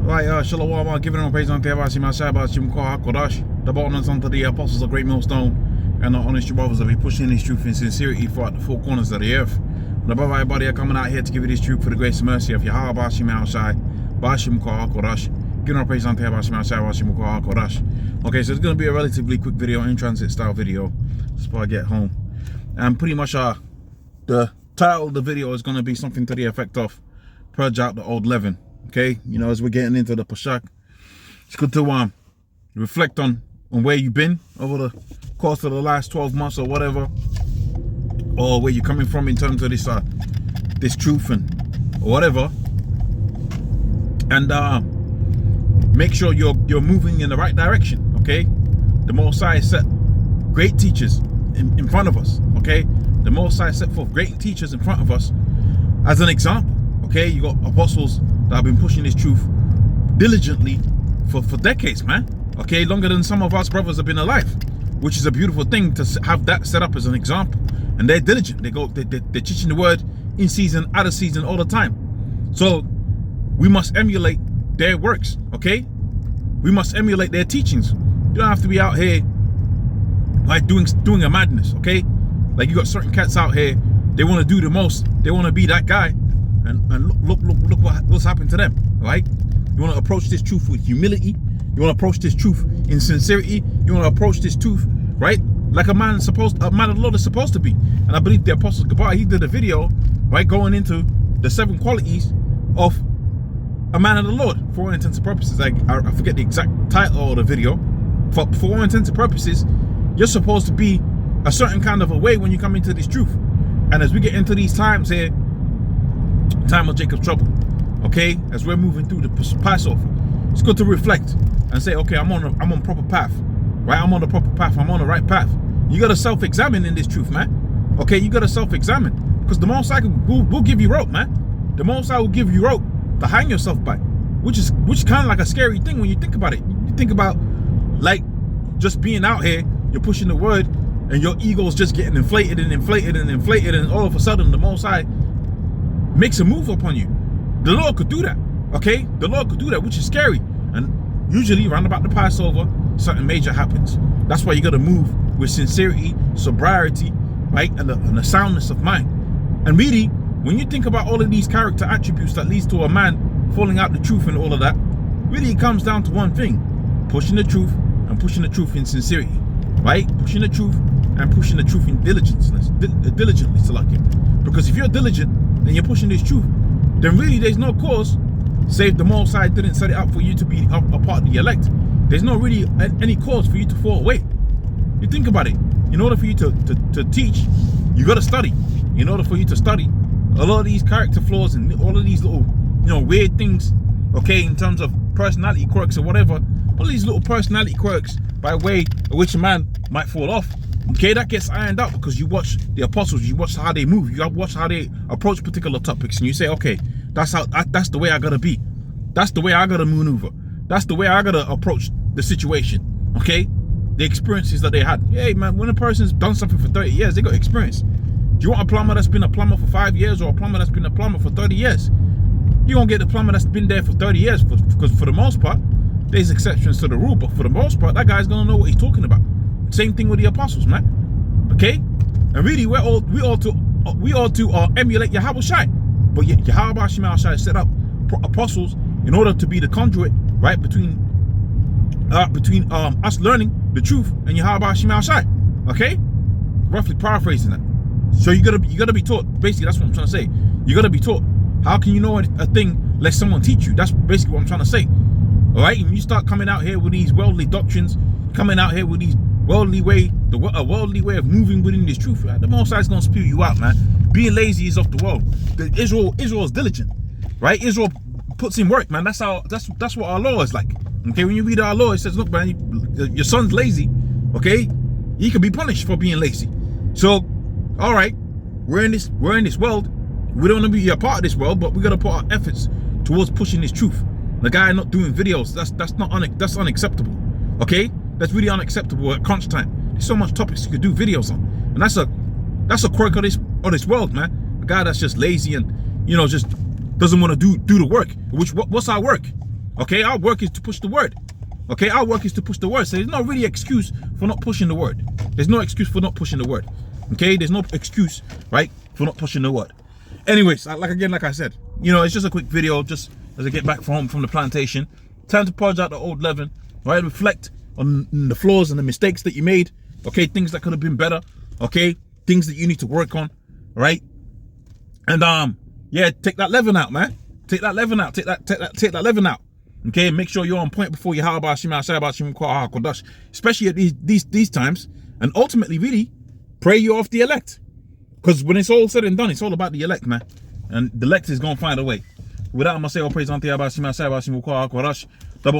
Right, Shalom, giving on praise unto Yahweh Shemashai, Bashim Kor HaKodash, the bonus unto the apostles of Great Millstone, and the honest brothers that be pushing this truth in sincerity throughout the four corners of the earth. And above everybody are coming out here to give you this truth for the grace and mercy of Yahweh Shemashai, Bashim Kor HaKodash, giving on praise unto Yahweh Shemashai, Bashim Kor HaKodash. Okay, so it's going to be a relatively quick video, in transit style video, just before I get home. And pretty much the title of the video is going to be something to the effect of Purge out the old leaven. Okay, you know, as we're getting into the Pashak, it's good to reflect on where you've been over the course of the last 12 months or whatever, or where you're coming from in terms of this truth and or whatever, and make sure you're moving in the right direction. Okay, the Most High set great teachers in front of us. Okay, the Most High set forth great teachers in front of us as an example. Okay, you got apostles that have been pushing this truth diligently for decades, man. Okay, longer than some of us brothers have been alive, which is a beautiful thing to have that set up as an example. And they're diligent. They're teaching the word in season, out of season, all the time. So we must emulate their works. Okay, we must emulate their teachings. You don't have to be out here like doing a madness. Okay, like you got certain cats out here, they want to do the most, they want to be that guy. And look what's happened to them, right? You want to approach this truth with humility. You want to approach this truth in sincerity. You want to approach this truth, right? Like a man of the Lord is supposed to be. And I believe the Apostle Gabar, he did a video, right, going into the 7 qualities of a man of the Lord. For all intents and purposes, I forget the exact title of the video. For all intents and purposes, you're supposed to be a certain kind of a way when you come into this truth. And as we get into these times here, time of Jacob's trouble, okay, as we're moving through the Passover, it's good to reflect and say, okay, I'm on proper path, right? I'm on the proper path. I'm on the right path. You got to self-examine in this truth, man. Okay, you got to self-examine, because the Most High will give you rope, man. The Most High will give you rope to hang yourself by, which is kind of like a scary thing when you think about it. You think about like just being out here, you're pushing the word, and your ego's just getting inflated and inflated and inflated, and all of a sudden the Most High makes a move upon you. The Lord could do that, okay? The Lord could do that, which is scary. And usually around about the Passover, something major happens. That's why you got to move with sincerity, sobriety, right? And the soundness of mind. And really, when you think about all of these character attributes that leads to a man falling out the truth and all of that, really it comes down to one thing: pushing the truth and pushing the truth in sincerity, right? Pushing the truth and pushing the truth in diligently, Salakim. Because if you're diligent, then you're pushing this truth, then really there's no cause, save the Most High didn't set it up for you to be a part of the elect. There's no really any cause for you to fall away. You think about it. In order for you to teach, you got to study. In order for you to study, a lot of these character flaws and all of these little, weird things, okay, in terms of personality quirks or whatever, all these little personality quirks by way of which a man might fall off, okay, that gets ironed out because you watch the apostles, you watch how they move, you watch how they approach particular topics, and you say, okay, that's the way I gotta be. That's the way I gotta maneuver. That's the way I gotta approach the situation. Okay? The experiences that they had. Hey man, when a person's done something for 30 years, they got experience. Do you want a plumber that's been a plumber for 5 years or a plumber that's been a plumber for 30 years? You won't get the plumber that's been there for 30 years because for the most part, there's exceptions to the rule, but for the most part, that guy's gonna know what he's talking about. Same thing with the apostles, man. Okay, and really, we ought to emulate Yahweh Shai. But Yahweh Shai set up apostles in order to be the conduit, right, between us learning the truth and Yahweh Shai. Okay, roughly paraphrasing that. So you gotta be taught. Basically, that's what I'm trying to say. You gotta be taught. How can you know a thing unless someone teach you? That's basically what I'm trying to say. All right, and you start coming out here with these worldly doctrines, coming out here with these worldly way of moving within this truth, right? The Most High is gonna spew you out, man. Being lazy is off the world. Israel is diligent, right? Israel puts in work, man. That's what our law is like. Okay, when you read our law, it says, look, man, your son's lazy. Okay, he can be punished for being lazy. So, all right, we're in this world. We don't want to be a part of this world, but we gotta put our efforts towards pushing this truth. The guy not doing videos, that's unacceptable. Okay, that's really unacceptable at crunch time. There's so much topics you could do videos on, and that's a quirk of this world, man. A guy that's just lazy and just doesn't want to do the work. What's our work? Okay, our work is to push the word. Okay, our work is to push the word. So there's no really excuse for not pushing the word. There's no excuse for not pushing the word. Okay, there's no excuse, right, for not pushing the word. Anyways, like I said, you know, it's just a quick video, just as I get back home from the plantation. Time to purge out the old leaven, right? Reflect on the flaws and the mistakes that you made. Okay, things that could have been better. Okay, things that you need to work on, right? And yeah, take that leaven out, man. Take that leaven out. Take that leaven out. Okay, make sure you're on point before you especially at these times, and ultimately, really, pray you off the elect. Because when it's all said and done, it's all about the elect, man. And the elect is going to find a way. With that, I must say all praise unto double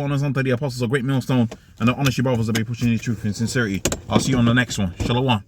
honors unto the apostles of great millstone, and the honest brothers that be pushing the truth in sincerity. I'll see you on the next one. Shalom.